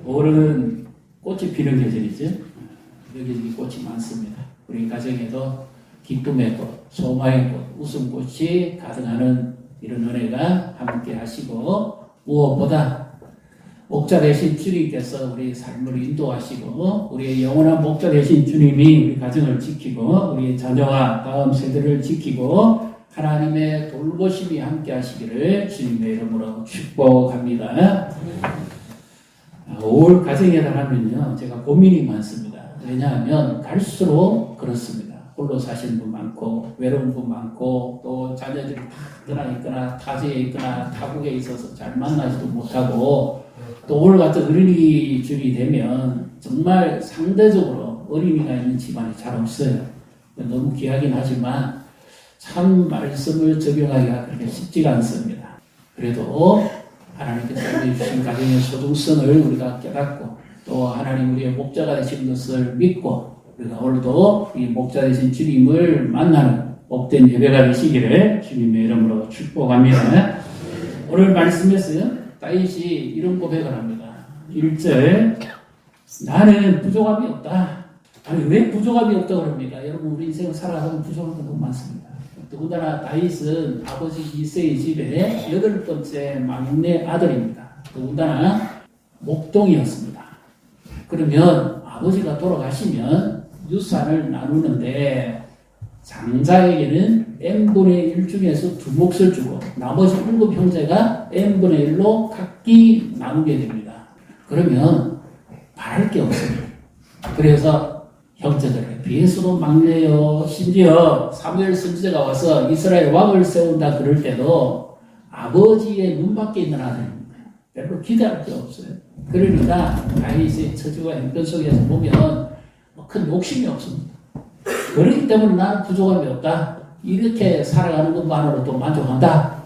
올은 꽃이 피는 계절이죠. 여기 꽃이 많습니다. 우리 가정에도 기쁨의 꽃, 소망의 꽃, 웃음꽃이 가득하는 이런 은혜가 함께 하시고, 무엇보다 목자 되신 주님께서 우리 삶을 인도하시고, 우리의 영원한 목자 되신 주님이 우리 가정을 지키고, 우리 자녀와 다음 세대를 지키고, 하나님의 돌보심이 함께 하시기를 주님의 이름으로 축복합니다. 5월 가정에 달하면요, 제가 고민이 많습니다. 왜냐하면 갈수록 그렇습니다. 홀로 사시는 분 많고, 외로운 분 많고, 또 자녀들이 다 떠나 있거나, 타지에 있거나, 타국에 있어서 잘 만나지도 못하고, 또 올 같은 어린이집이 되면 정말 상대적으로 어린이가 있는 집안이 잘 없어요. 너무 귀하긴 하지만 참 말씀을 적용하기가 그렇게 쉽지가 않습니다. 그래도 하나님께서 우리 주신 가정의 소중성을 우리가 깨닫고, 또 하나님 우리의 목자가 되신 것을 믿고, 우리가 오늘도 이 목자 되신 주님을 만나는 복된 예배가 되시기를 주님의 이름으로 축복합니다. 오늘 말씀에서 다윗이 이런 고백을 합니다. 1절, 나는 부족함이 없다. 아니, 왜 부족함이 없다고 합니까? 여러분, 우리 인생 살아가면 부족한 게 너무 많습니다. 더군다나 다윗은 아버지 이새의 집에 8번째 막내 아들입니다. 더군다나 목동이었습니다. 그러면 아버지가 돌아가시면 유산을 나누는데 장자에게는 n분의 1 중에서 2몫을 주고 나머지 7 형제가 n분의 1로 각기 나누게 됩니다. 그러면 바랄 게 없습니다. 그래서 형제들에게 비에서도 막내요. 심지어 사무엘 선지자가 와서 이스라엘 왕을 세운다 그럴 때도 아버지의 눈밖에 있는 아들입니다. 별로 기대할 게 없어요. 그러니까 다윗의 처지와 형편 속에서 보면 큰 욕심이 없습니다. 그렇기 때문에 나는 부족함이 없다. 이렇게 살아가는 것만으로도 만족한다.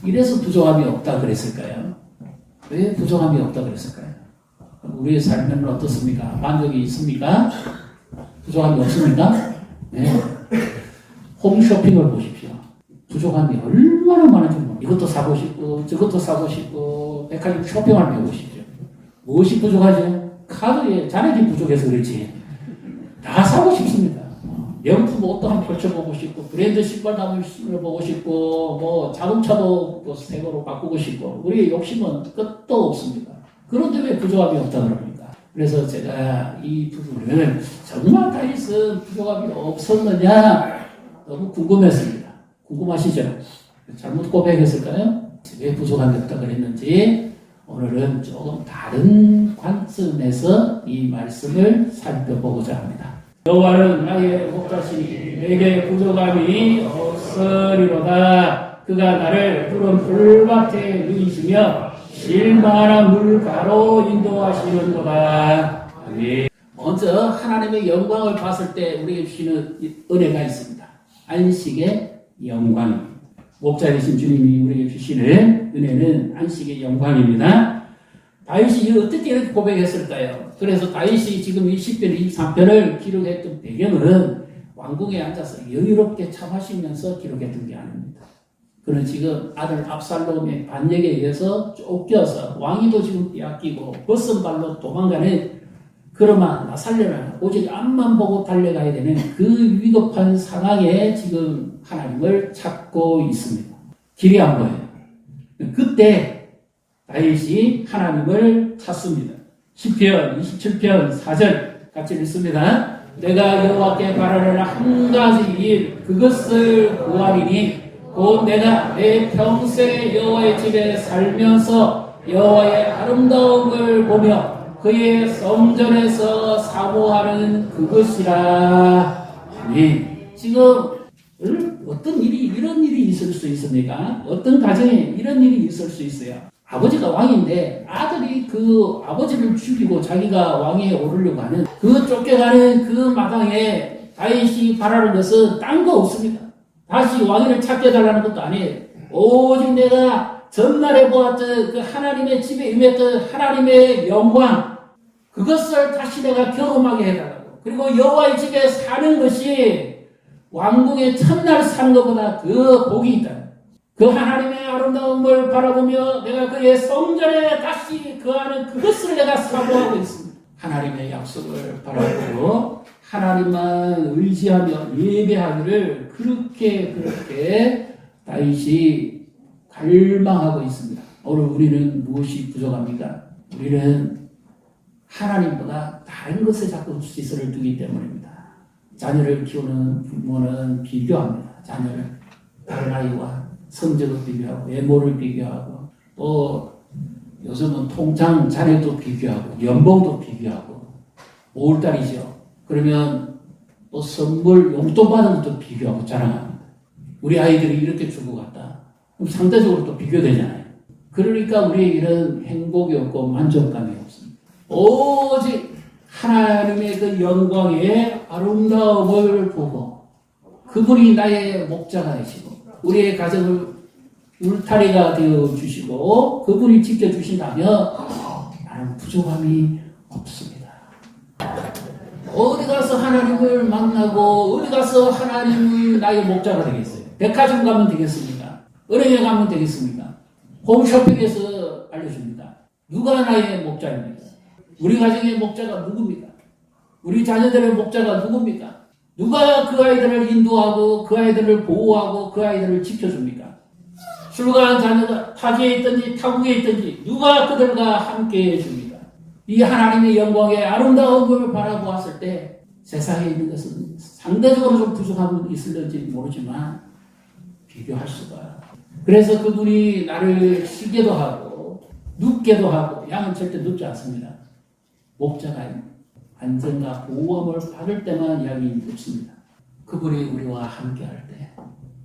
이래서 부족함이 없다 그랬을까요? 왜 부족함이 없다 그랬을까요? 우리의 삶은 어떻습니까? 만족이 있습니까? 부족함이 없습니까? 네. 홈쇼핑을 보십시오. 부족함이 얼마나 많은지 모릅니다. 이것도 사고 싶고 저것도 사고 싶고 백화점 쇼핑을 해보십시오. 무엇이 부족하죠? 카드에 잔액이 부족해서 그렇지. 다 사고 싶습니다. 명품 옷도 한번 걸쳐보고 싶고, 브랜드 신발도 한번 신어보고 싶고, 뭐 자동차도 또 새 거로 바꾸고 싶고, 우리의 욕심은 끝도 없습니다. 그런데 왜 부족함이 없다 그럽니까? 그래서 제가 이 부분을 정말 다윗은 부족함이 없었느냐 너무 궁금했습니다. 궁금하시죠? 잘못 고백했을까요? 왜 부족함이 없다 그랬는지 오늘은 조금 다른 관점에서 이 말씀을 살펴보고자 합니다. 여호와는 나의 목자시니 내게 부족함이 없으리로다. 그가 나를 푸른 풀밭에 누이시며 실만한 물가로 인도하시는도다. 아멘. 먼저 하나님의 영광을 봤을 때 우리에게 주시는 은혜가 있습니다. 안식의 영광입니다. 목자 되신 주님이 우리에게 주시는 은혜는 안식의 영광입니다. 다윗이 어떻게 이렇게 고백했을까요? 그래서 다윗이 지금 이 10편, 23편을 기록했던 배경은 왕궁에 앉아서 여유롭게 참하시면서 기록했던 게 아닙니다. 그는 지금 아들 압살롬의 반역에 의해서 쫓겨서 왕위도 지금 빼앗기고 벗은 발로 도망가는 그러나 나 살려라 오직 앞만 보고 달려가야 되는 그 위급한 상황에 지금 하나님을 찾고 있습니다. 길이 안 보여요. 그때 다윗이 하나님을 찾습니다. 10편 27편 4절 같이 읽습니다. 내가 여호와께 바라는 한 가지 일 그것을 구하리니 곧 내가 내 평생 여호와의 집에 살면서 여호와의 아름다움을 보며 그의 성전에서 사모하는 그것이라. 아멘. 지금 어떤 일이 이런 일이 있을 수 있습니까? 어떤 가정에 이런 일이 있을 수 있어요. 아버지가 왕인데 아들이 그 아버지를 죽이고 자기가 왕위에 오르려고 하는 그 쫓겨가는 그 마당에 다윗이 바라는 것은 딴 거 없습니다. 다시 왕위를 찾게 해달라는 것도 아니에요. 오직 내가 전날에 보았던 그 하나님의 집에 임했던 하나님의 영광 그것을 다시 내가 경험하게 해달라고. 그리고 여호와의 집에 사는 것이 왕궁의 첫날 사는 것보다 그 복이 있다. 그 하나님의 아름다움을 바라보며 내가 그의 성전에 다시 거하는 그것을 내가 사모하고 있습니다. 하나님의 약속을 바라보고 하나님만 의지하며 예배하기를 그렇게 다윗이 갈망하고 있습니다. 오늘 우리는 무엇이 부족합니까? 우리는 하나님보다 다른 것에 자꾸 시선을 두기 때문입니다. 자녀를 키우는 부모는 비교합니다. 자녀를 다른 아이와 성적을 비교하고 외모를 비교하고 또 요즘은 통장 자녀도 비교하고 연봉도 비교하고 5월달이죠. 그러면 또 선물 용돈 받은 것도 비교하고 자랑합니다. 우리 아이들이 이렇게 주고 갔다. 그럼 상대적으로 또 비교되잖아요. 그러니까 우리에게는 행복이 없고 만족감이 없습니다. 오직 하나님의 그 영광의 아름다움을 보고 그분이 나의 목자가 되시고 우리의 가정을 울타리가 되어주시고 그분이 지켜주신다면 나는 부족함이 없습니다. 어디 가서 하나님을 만나고 어디 가서 하나님이 나의 목자가 되겠어요? 백화점 가면 되겠습니까? 은행에 가면 되겠습니까? 홈쇼핑에서 알려줍니다. 누가 나의 목자입니까? 우리 가정의 목자가 누굽니까? 우리 자녀들의 목자가 누굽니까? 누가 그 아이들을 인도하고 그 아이들을 보호하고 그 아이들을 지켜줍니까? 출가한 자녀가 타지에 있든지 타국에 있든지 누가 그들과 함께 해줍니까? 이 하나님의 영광의 아름다움을 바라보았을 때 세상에 있는 것은 상대적으로 좀 부족함이 있을지 모르지만 비교할 수가. 그래서 그분이 나를 쉬게도 하고 눕게도 하고 양은 절대 눕지 않습니다. 목자가 안전과 보호함을 받을 때만 양이 눕습니다. 그분이 우리와 함께 할 때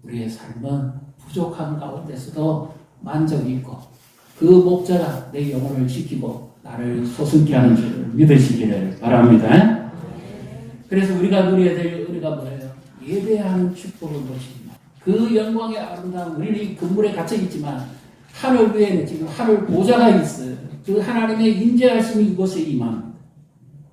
우리의 삶은 부족한 가운데서도 만족이 있고 그 목자가 내 영혼을 지키고 나를 소승케 하는 줄 믿으시기를 바랍니다. 그래서 우리가 누려야 될 은혜가 뭐예요? 예배하는 축복을 보십니다. 그 영광의 아름다움, 우리는 이 건물에 갇혀 있지만 하늘 위에는 지금 하늘 보좌가 있어요. 그 하나님의 인재하심이 이곳에 임합니다.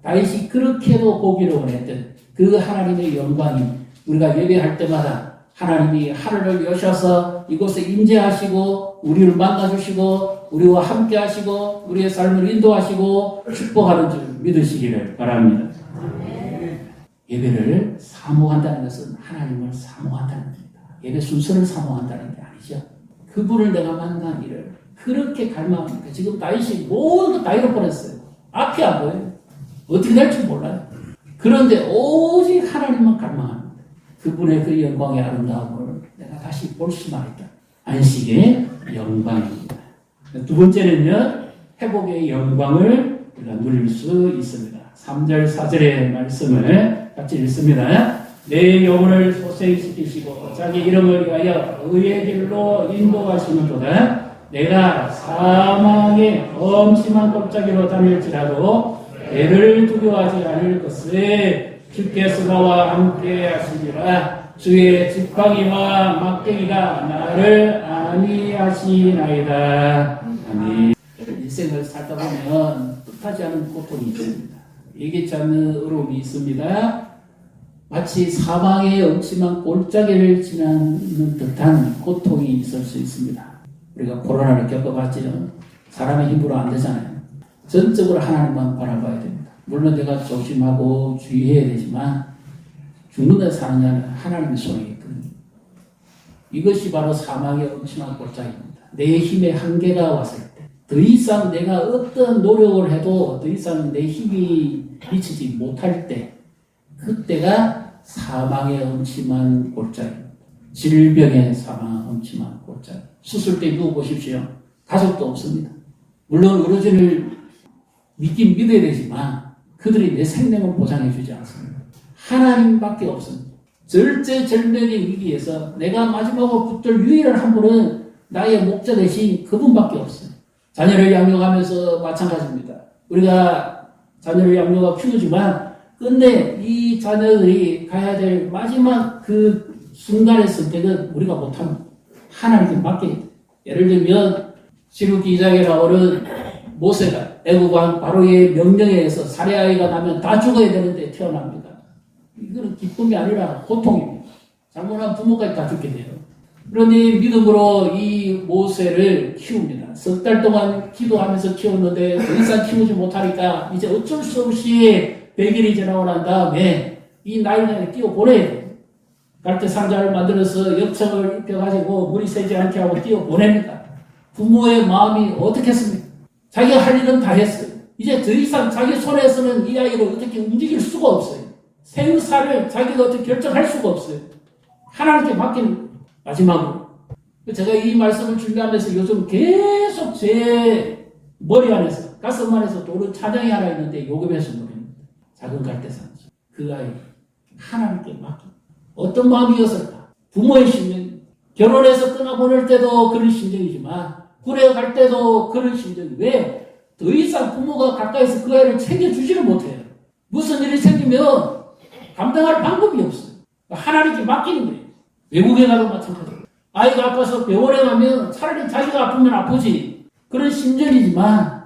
다윗이 그렇게도 보기를 원했던 그 하나님의 영광이 우리가 예배할 때마다 하나님이 하늘을 여셔서 이곳에 임재하시고 우리를 만나주시고 우리와 함께 하시고 우리의 삶을 인도하시고 축복하는 줄 믿으시기를 바랍니다. 예배를 사모한다는 것은 하나님을 사모한다는 겁니다. 예배 순서를 사모한다는 게 아니죠. 그분을 내가 만난 일을 그렇게 갈망합니다. 지금 다윗이 모든 것 다 잃어버렸어요. 앞이 안 보여요. 어떻게 될지 몰라요. 그런데 오직 하나님만 갈망합니다. 그분의 그 영광의 아름다움을 내가 다시 볼 수만 있다. 안식의 영광입니다. 두 번째는요, 회복의 영광을 우리가 누릴 수 있습니다. 3절, 4절의 말씀을 같이 읽습니다. 내 영혼을 소생시키시고 자기 이름을 위하여 의의 길로 인도하시는도다. 내가 사망의 엄심한 골짜기로 다닐지라도 배를 두려워하지 않을 것을 주께서 나와 함께 하시리라. 주의 지팡이와 막대기가 나를 안위하시나이다. 아멘. 인생을 살다 보면 뜻하지 않은 고통이 있습니다. 예기치 않는 어려움이 있습니다. 마치 사망의 엄침한 골짜기를 지나는 듯한 고통이 있을 수 있습니다. 우리가 코로나를 겪어봤지만 사람의 힘으로 안 되잖아요. 전적으로 하나님만 바라봐야 됩니다. 물론 내가 조심하고 주의해야 되지만 죽는 데 사느냐는 하나님의 손에 있거든요. 이것이 바로 사망의 엄침한 골짜기입니다. 내 힘의 한계가 왔을 때 더 이상 내가 어떤 노력을 해도 더 이상 내 힘이 미치지 못할 때 그때가 사망의 엄침한 골짜기입니다. 질병의 사망의 엄침한 골짜기. 수술대 누워보십시오. 가족도 없습니다. 물론 의료진을 믿긴 믿어야 되지만 그들이 내 생명을 보장해 주지 않습니다. 하나님밖에 없습니다. 절제절명의 위기에서 내가 마지막으로 붙들 유일한 한 분은 나의 목자 대신 그분밖에 없어요. 자녀를 양육하면서 마찬가지입니다. 우리가 자녀를 양육하고 키우지만 근데 이 자녀들이 가야 될 마지막 그 순간의 선택은 우리가 못합니다. 하나님께 맡겨야 돼요. 예를 들면 시루기 2장에 나오는 모세가 애국왕 바로의 명령에 의해서 살해아이가 나면 다 죽어야 되는데 태어납니다. 이거는 기쁨이 아니라 고통입니다. 잘못하면 부모까지 다 죽게 돼요. 그러니 믿음으로 이 모세를 키웁니다. 석 달 동안 기도하면서 키웠는데 더 이상 키우지 못하니까 이제 어쩔 수 없이 100일이 지나고 난 다음에 이 나일강에 띄워보내야 돼요. 갈대 상자를 만들어서 엽청을 입혀가지고 물이 새지 않게 하고 띄워보냅니다. 부모의 마음이 어떻겠습니까? 자기가 할 일은 다 했어요. 이제 더 이상 자기 손에서는 이 아이를 어떻게 움직일 수가 없어요. 생사를 자기가 어떻게 결정할 수가 없어요. 하나님께 맡기는 거예요. 마지막으로 제가 이 말씀을 준비하면서 요즘 계속 제 머리 안에서 가슴 안에서 도는 찬양이 하나 있는데 요금에서 노래입니다. 작은 갈대상자. 그 아이 하나님께 맡깁니다. 어떤 마음이었을까? 부모의 심정, 결혼해서 떠나보낼 때도 그런 심정이지만 굴에 갈 때도 그런 심정이 왜? 더 이상 부모가 가까이서 그 아이를 챙겨주지를 못해요. 무슨 일이 생기면 감당할 방법이 없어요. 하나님께 맡기는 거예요. 외국에 가도 마찬가지예요. 아이가 아파서 병원에 가면 차라리 자기가 아프면 아프지. 그런 심정이지만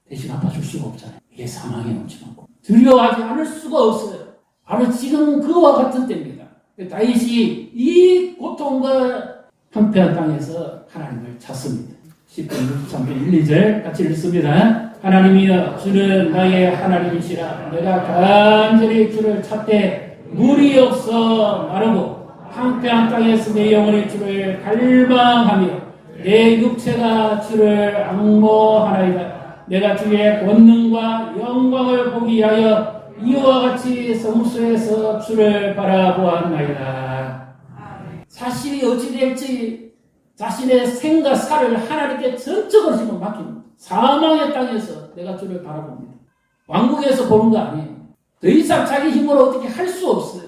대신 아파줄 수가 없잖아요. 이게 사망의 넘치고 두려워하지 않을 수가 없어요. 바로 지금 그와 같은 때입니다. 다윗이 이 고통과 황폐한 땅에서 하나님을 찾습니다. 10편 63편 1, 2절 같이 읽습니다. 하나님이여 주는 나의 하나님이시라. 내가 간절히 주를 찾되 물이 없어 마르고 황폐한 땅에서 내 영혼이 주를 갈망하며 내 육체가 주를 앙모하나이다. 내가 주의 권능과 영광을 보기 위하여 이와 같이 성소에서 주를 바라보았나이다. 자신이 어찌 될지 자신의 생과 살을 하나님께 전적으로 지금 맡깁니다. 사망의 땅에서 내가 주를 바라봅니다. 왕국에서 보는 거 아니에요. 더 이상 자기 힘으로 어떻게 할 수 없어요.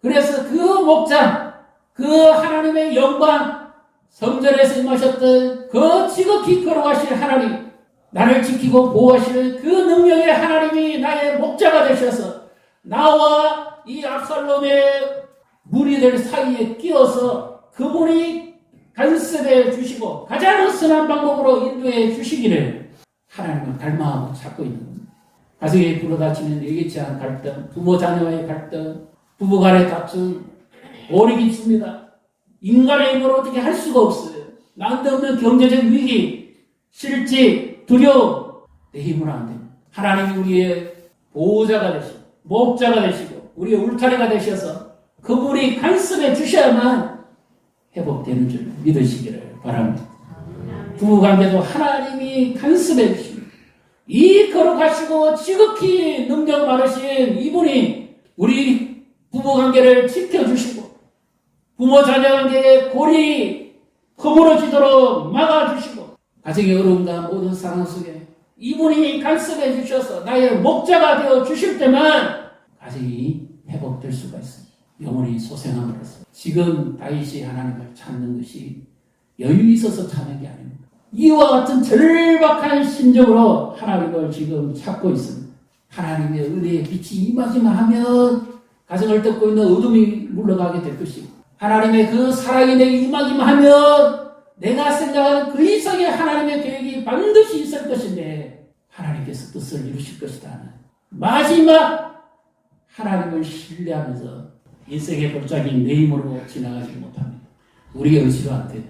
그래서 그 목장, 그 하나님의 영광, 성전에서 임하셨던 그 지극히 거룩하신 하나님, 나를 지키고 보호하시는 그 능력의 하나님이 나의 목자가 되셔서 나와 이 압살롬의 무리들 사이에 끼어서 그분이 간섭해 주시고 가장 선한 방법으로 인도해 주시기를 하나님을 갈망하고 찾고 있는 겁니다. 가정에 불어닥치는 예기치 않은 갈등, 부모 자녀와의 갈등, 부부 간의 다툼, 오래 깊습니다. 인간의 힘으로 어떻게 할 수가 없어요. 난데없는 경제적 위기, 실직, 두려움, 내 힘으로 안 됩니다. 하나님이 우리의 보호자가 되시고 목자가 되시고 우리의 울타리가 되셔서 그분이 간섭해 주셔야만 회복되는 줄 믿으시기를 바랍니다. 부부관계도 하나님이 간섭해 주십니다. 이 거룩하시고 지극히 능력 많으신 이분이 우리 부부관계를 지켜주시고 부모 자녀관계의 골이 허물어지도록 막아주시고 가정의 어려움과 모든 상황 속에 이분이 간섭해 주셔서 나의 목자가 되어 주실 때만 가정이 회복될 수가 있습니다. 영혼이 소생함으로써 지금 다윗이 하나님을 찾는 것이 여유 있어서 찾는 게 아닙니다. 이와 같은 절박한 심정으로 하나님을 지금 찾고 있습니다. 하나님의 은혜의 빛이 임하기만 하면 가정을 덮고 있는 어둠이 물러가게 될 것이고 하나님의 그 사랑이 내게 임하기만 하면 내가 생각하는 그 이상의 하나님의 계획이 반드시 있을 것인데 하나님께서 뜻을 이루실 것이다. 마지막 하나님을 신뢰하면서 인생의 골짜기 내 힘으로 지나가지 못합니다. 우리의 의지로 안 돼요.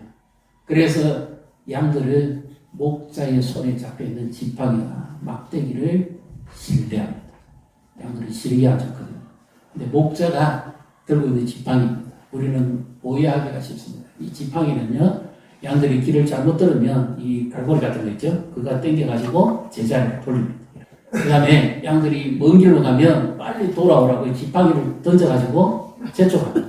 그래서 양들을 목자의 손에 잡혀있는 지팡이와 막대기를 신뢰합니다. 양들은 시리게 하셨거든요. 근데 목자가 들고 있는 지팡이입니다. 우리는 오해하기가 쉽습니다. 이 지팡이는요, 양들이 길을 잘못 들으면 이 갈고리 같은 거 있죠? 그거 당겨가지고 제자리를 돌립니다. 그 다음에 양들이 먼 길로 가면 빨리 돌아오라고 지팡이를 던져가지고 재촉합니다.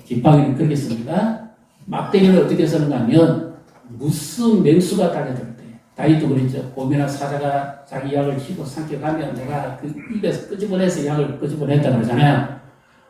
지팡이는 그렇게 씁니다. 막대기를 어떻게 쓰는가 하면 무슨 맹수가 달려들 때 다윗도 그랬죠. 곰이나 사자가 자기 약을 치고 삼켜가면 내가 그 입에서 끄집어내서 약을 끄집어냈다 그러잖아요.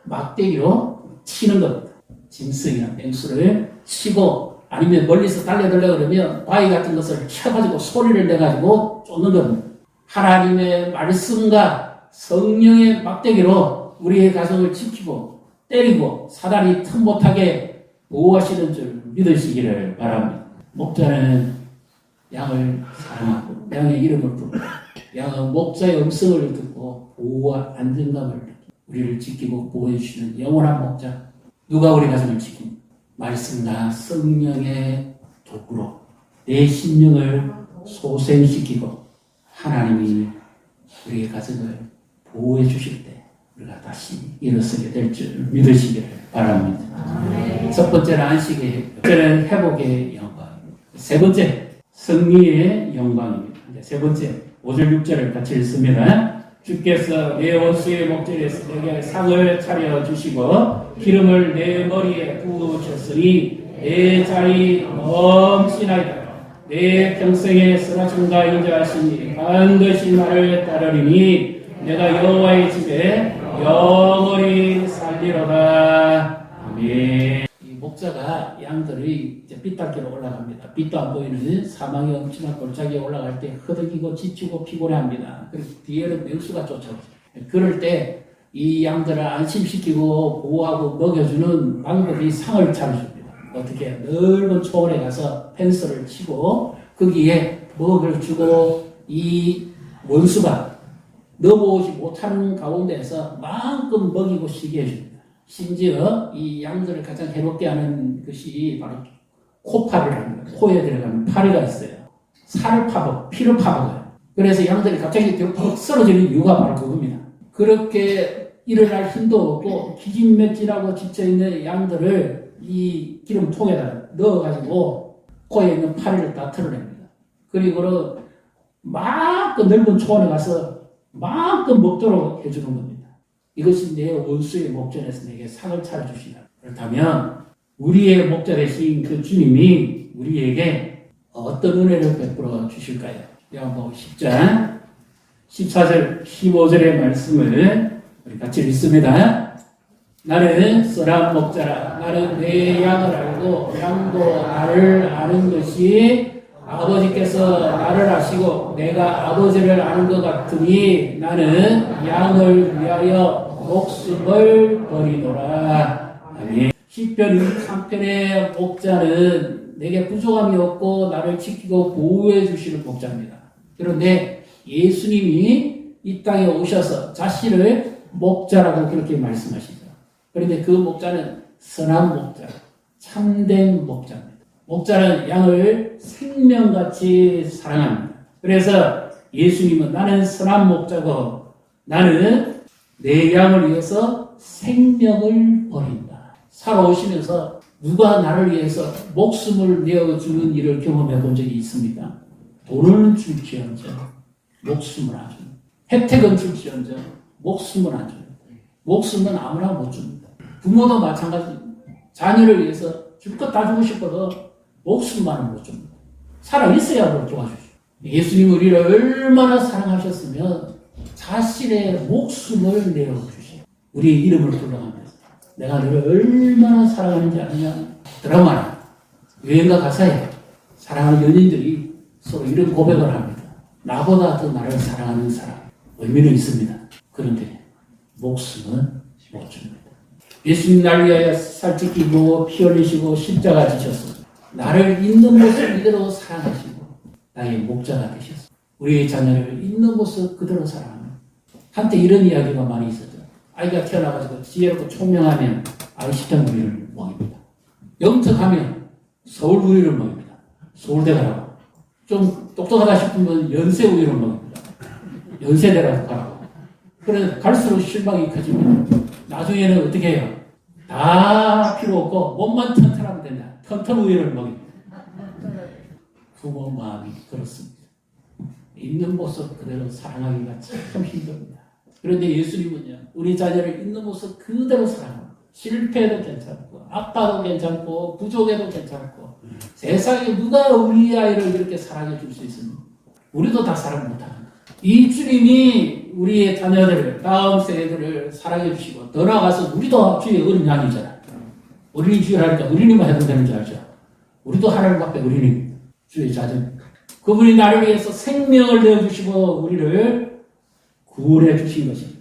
막대기로 치는 겁니다. 짐승이나 맹수를 치고 아니면 멀리서 달려들려고 그러면 바위 같은 것을 쳐가지고 소리를 내가지고 쫓는 겁니다. 하나님의 말씀과 성령의 막대기로 우리의 가정을 지키고 때리고 사단이 틈 못하게 보호하시는 줄 믿으시기를 바랍니다. 목자는 양을 사랑하고 양의 이름을 부르고 양은 목자의 음성을 듣고 보호와 안정감을 느끼고 우리를 지키고 보호해 주시는 영원한 목자. 누가 우리 가정을 지킵니까? 말씀과 성령의 도구로 내 심령을 소생시키고 하나님이 우리의 가정을 보호해 주실 때 우리가 다시 일어서게 될 줄 믿으시기를 바랍니다. 첫 번째는 안식의 회복, 둘째는 회복의 영광입니다. 세 번째, 승리의 영광입니다. 세 번째, 5절 6절을 같이 읽습니다. 주께서 내 원수의 목전에서 내게 상을 차려주시고 기름을 내 머리에 부으셨으니 내 자리 넘치나이다. 내 평생에 쓰러짐과 인자하시니 반드시 나를 따르리니 내가 여호와의 집에 영원히 살리로다. 아멘. 이 목자가 양들이 이제 빗닦이로 올라갑니다. 빛도 안 보이는 사망의 엄청난 골짜기에 올라갈 때 허덕이고 지치고 피곤해합니다. 그리고 뒤에는 맹수가 쫓아오죠. 그럴 때 이 양들을 안심시키고 보호하고 먹여주는 방법이 상을 차려줍니다. 어떻게 넓은 초원에 가서 펜스를 치고 거기에 먹을 주고 이 원수가 넘어오지 못하는 가운데에서 마음껏 먹이고 쉬게 해줍니다. 심지어 이 양들을 가장 해롭게 하는 것이 바로 코파를 합니다. 코에 들어가는 파리가 있어요. 살을 파먹고 피를 파먹어요. 그래서 양들이 갑자기 퍽 쓰러지는 이유가 바로 그겁니다. 그렇게 일어날 힘도 없고 기진맥진하고 지쳐있는 양들을 이 기름통에다 넣어가지고 코에 있는 파리를 다 털어냅니다. 그리고 막 넓은 초원에 가서 마음껏 먹도록 해주는 겁니다. 이것이 내 원수의 목전에서 내게 상을 차려주시다. 그렇다면 우리의 목자 되신 그 주님이 우리에게 어떤 은혜를 베풀어 주실까요? 요한복음 10장 14절 15절의 말씀을 우리 같이 읽습니다. 나는 선한 목자라. 나는 내 양을 알고 양도 나를 아는 것이 아버지께서 나를 아시고 내가 아버지를 아는 것 같으니 나는 양을 위하여 목숨을 버리노라. 아멘. 시편 23편의 목자는 내게 부족함이 없고 나를 지키고 보호해 주시는 목자입니다. 그런데 예수님이 이 땅에 오셔서 자신을 목자라고 그렇게 말씀하시죠. 그런데 그 목자는 선한 목자, 참된 목자입니다. 목자는 양을 생명같이 사랑합니다. 그래서 예수님은 나는 선한 목자고 나는 내 양을 위해서 생명을 버린다. 살아오시면서 누가 나를 위해서 목숨을 내어주는 일을 경험해 본 적이 있습니까? 돈을 줄지언정 목숨을 안 줍니다. 혜택은 줄지언정 목숨을 안 줍니다. 목숨은 아무나 못 줍니다. 부모도 마찬가지입니다. 자녀를 위해서 줄 것 다 주고 싶어도 목숨만은 못 줍니다. 살아있어야 그걸 도와주죠. 예수님 우리를 얼마나 사랑하셨으면 자신의 목숨을 내어주시오. 우리의 이름을 불러가면서 내가 너를 얼마나 사랑하는지 아느냐. 드라마나 여행가 가사에 사랑하는 연인들이 서로 이런 고백을 합니다. 나보다 더 나를 사랑하는 사람. 의미는 있습니다. 그런데 목숨은 못 줍니다. 예수님 나를 위하여 살찌기고 피 흘리시고 십자가 지셨습니다. 나를 있는 모습 그대로 사랑하시고 나의 목자가 되셨습니다. 우리의 자녀를 있는 모습 그대로 사랑하는. 한때 이런 이야기가 많이 있었죠. 아이가 태어나가지고 지혜롭고 총명하면 아이시장 우리를 먹입니다. 영특하면 서울 우유를 먹입니다. 서울대 가라고. 좀 똑똑하다 싶으면 연세 우유를 먹입니다. 연세대라고 가라고. 그래서 갈수록 실망이 커집니다. 나중에는 어떻게 해요? 다 필요 없고 몸만 튼튼하면 된다. 튼튼 우유를 먹입니다. 부모 마음이 그렇습니다. 있는 모습 그대로 사랑하기가 참 힘듭니다. 그런데 예수님은요, 우리 자녀를 있는 모습 그대로 사랑합니다. 실패해도 괜찮고, 아빠도 괜찮고, 부족해도 괜찮고, 세상에 누가 우리 아이를 이렇게 사랑해 줄 수 있습니까? 우리도 다 사랑 못합니다. 이 주님이 우리의 자녀들을, 다음 세대들을 사랑해 주시고, 더 나아가서 우리도 주의 어린 양이잖아요. 어린이 주의를 하니까 어린이만 해도 되는 줄 알죠? 우리도 하나님 앞에 어린이, 주의 자녀. 그분이 나를 위해서 생명을 내어주시고, 우리를 구원해 주신 것입니다.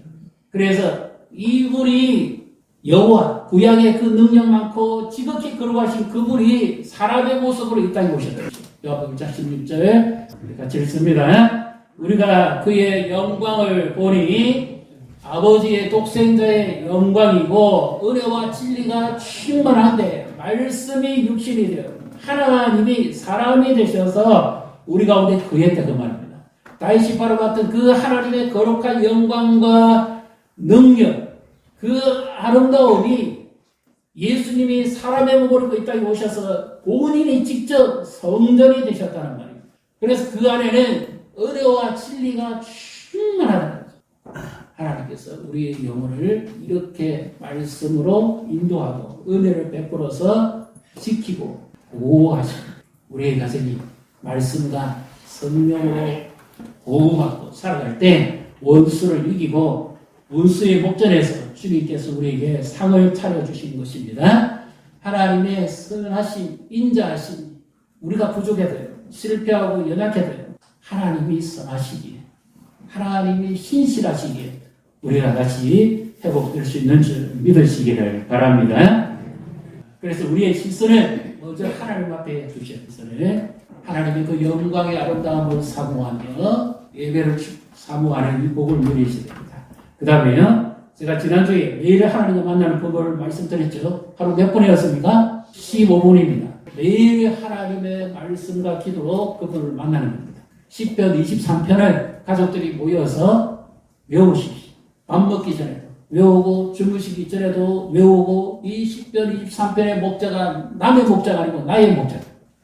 그래서 이분이 여호와, 구약의 그 능력 많고 지극히 거룩하신 그분이 사람의 모습으로 이 땅에 오셨다. 요한복음 1장 16절 우리 같이 읽습니다. 우리가 그의 영광을 보니 아버지의 독생자의 영광이고 은혜와 진리가 충만한데 말씀이 육신이 되어 하나님이 사람이 되셔서 우리 가운데 거했다 그 말입니다. 다윗이 바로 같은 그 하나님의 거룩한 영광과 능력, 그 아름다움이 예수님이 사람의 몸으로 이 땅에 오셔서 본인이 직접 성전이 되셨다는 말입니다. 그래서 그 안에는 은혜와 진리가 충만하다는 거죠. 하나님께서 우리의 영혼을 이렇게 말씀으로 인도하고 은혜를 베풀어서 지키고 보호하시고 우리의 가정이 말씀과 성령으로 보호받고 살아갈 때 원수를 이기고 원수의 목전에서 주님께서 우리에게 상을 차려주신 것입니다. 하나님의 선하심, 인자하심, 우리가 부족해도 실패하고 연약해도 하나님이 선하시기에, 하나님이 신실하시기에 우리가 다시 회복될 수 있는 줄 믿으시기를 바랍니다. 그래서 우리의 시선을 먼저 하나님 앞에 두셔야 시선을 하나님의 그 영광의 아름다움을 사모하며 예배를 사모하는 이 복을 누리셔야 됩니다. 그 다음에요, 제가 지난주에 매일 하나님과 만나는 법을 말씀드렸죠. 하루 몇 번이었습니까? 15분입니다. 매일 하나님의 말씀과 기도로 그분을 만나는 겁니다. 10편, 23편을 가족들이 모여서 외우십시오. 밥 먹기 전에도 외우고 주무시기 전에도 외우고 이 10편, 23편의 목자가 남의 목자가 아니고 나의 목자,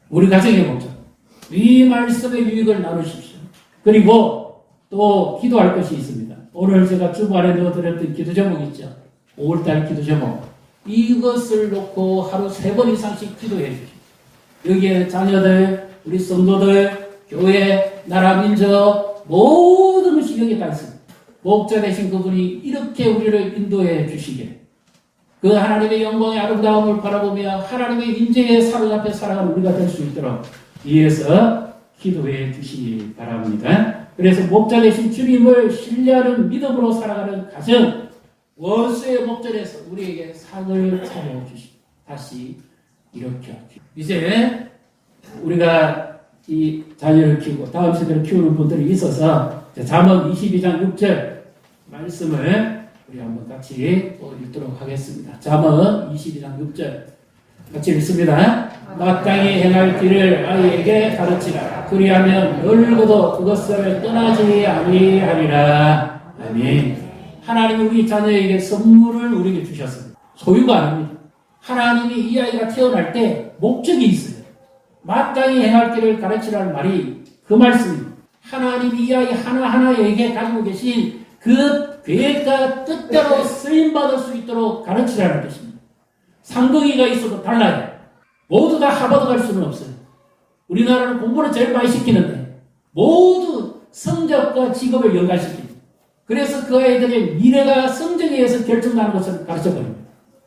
우리 가정의 목자. 이 말씀의 유익을 나누십시오. 그리고 또 기도할 것이 있습니다. 오늘 제가 주말에 넣어드렸던 기도 제목 있죠. 5월달 기도 제목. 이것을 놓고 하루 3번 이상씩 기도해 주십시오. 여기에 자녀들, 우리 성도들, 교회, 나라, 민족 모든 것이 여기에 다 있습니다. 목자 되신 그분이 이렇게 우리를 인도해 주시기를 그 하나님의 영광의 아름다움을 바라보며 하나님의 인재의 사랑 앞에 살아가는 우리가 될 수 있도록 위해서 기도해 주시기 바랍니다. 그래서 목자 되신 주님을 신뢰하는 믿음으로 살아가는 가정, 원수의 목전에서 우리에게 상을 차려주시고 다시 일으켜 주시고 이제 우리가 이 자녀를 키우고 다음 세대를 키우는 분들이 있어서 잠언 22장 6절 말씀을 우리 한번 같이 또 읽도록 하겠습니다. 잠언 22장 6절 같이 읽습니다. 마땅히 행할 길을 아이에게 가르치라. 그리하면 늙어도 그것을 떠나지 아니하리라. 아멘. 하나님이 우리 자녀에게 선물을 우리에게 주셨습니다. 소유가 아닙니다. 하나님이 이 아이가 태어날 때 목적이 있어요. 마땅히 행할 길을 가르치라는 말이 그 말씀입니다. 하나님이 이 아이 하나하나에게 가지고 계신 그 계획과 뜻대로 쓰임받을 수 있도록 가르치라는 것입니다. 상동이가 있어도 달라요. 모두 다 하버드 갈 수는 없어요. 우리나라는 공부를 제일 많이 시키는데 모두 성적과 직업을 연관시킵니다. 그래서 그 아이들의 미래가 성적에 의해서 결정나는 것을 가르쳐버립니다.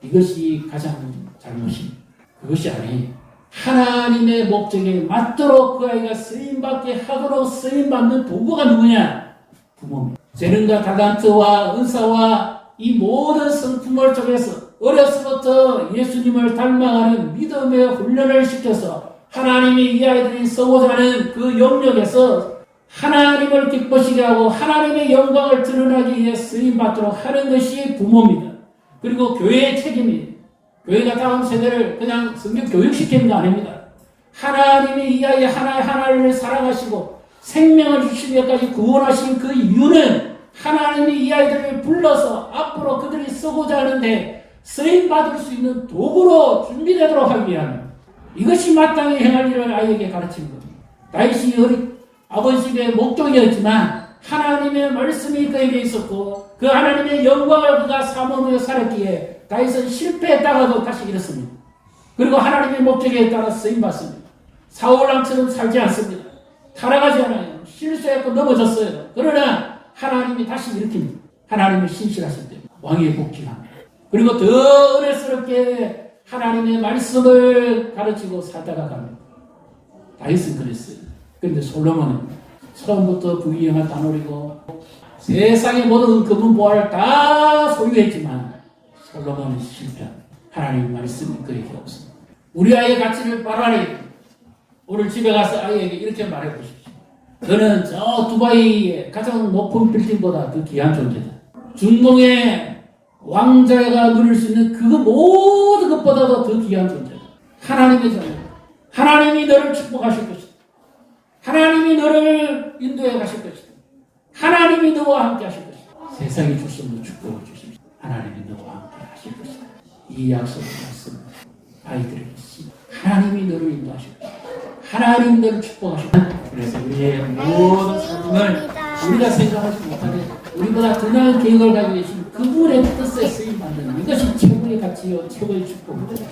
이것이 가장 잘못입니다. 그것이 아니에요. 하나님의 목적에 맞도록 그 아이가 쓰임받게 하도록 쓰임받는 도구가 누구냐? 부모입니다. 재능과 달란트와 은사와 이 모든 성품을 통해서 어려서부터 예수님을 닮아가는 믿음의 훈련을 시켜서 하나님이 이 아이들이 써고자 하는 그 영역에서 하나님을 기쁘시게 하고 하나님의 영광을 드러나기 위해 쓰임받도록 하는 것이 부모입니다. 그리고 교회의 책임이에요. 교회가 다음 세대를 그냥 성경 교육시키는 거 아닙니다. 하나님이 이 아이 하나하나를 사랑하시고 생명을 주시기까지 구원하신 그 이유는 하나님이 이 아이들을 불러서 앞으로 그들이 쓰고자 하는데 쓰임받을 수 있는 도구로 준비되도록 하기 위함입니다. 이것이 마땅히 행할 일을 아이에게 가르치는 겁니다. 다윗이 아버지 집의 목동이었지만 하나님의 말씀이 그에게 있었고 그 하나님의 영광을 그가 사모하며 살았기에 다윗은 실패했다가도 다시 일었습니다. 그리고 하나님의 목적에 따라 쓰임받습니다. 사울왕처럼 살지 않습니다. 타락하지 않아요. 실수했고 넘어졌어요. 그러나 하나님이 다시 일으킵니다. 하나님의 신실하실 때 왕위에 복귀합니다. 그리고 더 은혜스럽게 하나님의 말씀을 가르치고 살다가 갑니다. 다윗은 그랬어요. 그런데 솔로몬은 처음부터 부귀영화 다 누리고 세상의 모든 금은 보화를 다 소유했지만 솔로몬은 실패합니다. 하나님의 말씀이 그에게 없습니다. 우리 아이의 가치를 발휘하니 오늘 집에 가서 아이에게 이렇게 말해보십시오. 너는 저 두바이의 가장 높은 빌딩보다 더 귀한 존재다. 중동의 왕자가 누릴 수 있는 그 모든 것보다도 더 귀한 존재다. 하나님의 자녀. 하나님이 너를 축복하실 것이다. 하나님이 너를 인도해 가실 것이다. 하나님이 너와 함께 하실 것이다. 세상이 줄 수 없는 축복을 주십시오. 하나님이 너와 함께 하실 것이다. 이 약속을 말씀 아이들에게 있습니다. 하나님이 너를 인도하실 것이다. 하나님 너를 축복하실 것이다. 그래서 우리의 모든 삶을 우리가 생각하지 못하는 우리보다 더 나은 계획을 가지고 계신 그분의 뜻에 쓰임받는 이것이 최고의 가치요 최고의 축복입니다.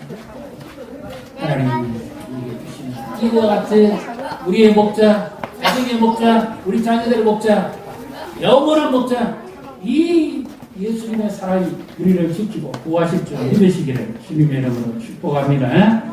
하나님이 우리에게 주시는 이와 같은 우리의 목자, 가정의 목자, 우리 자녀들의 목자, 영원한 목자, 이 예수님의 사랑이 우리를 지키고 구하실 줄 믿으시기를 주님의 이름으로 축복합니다.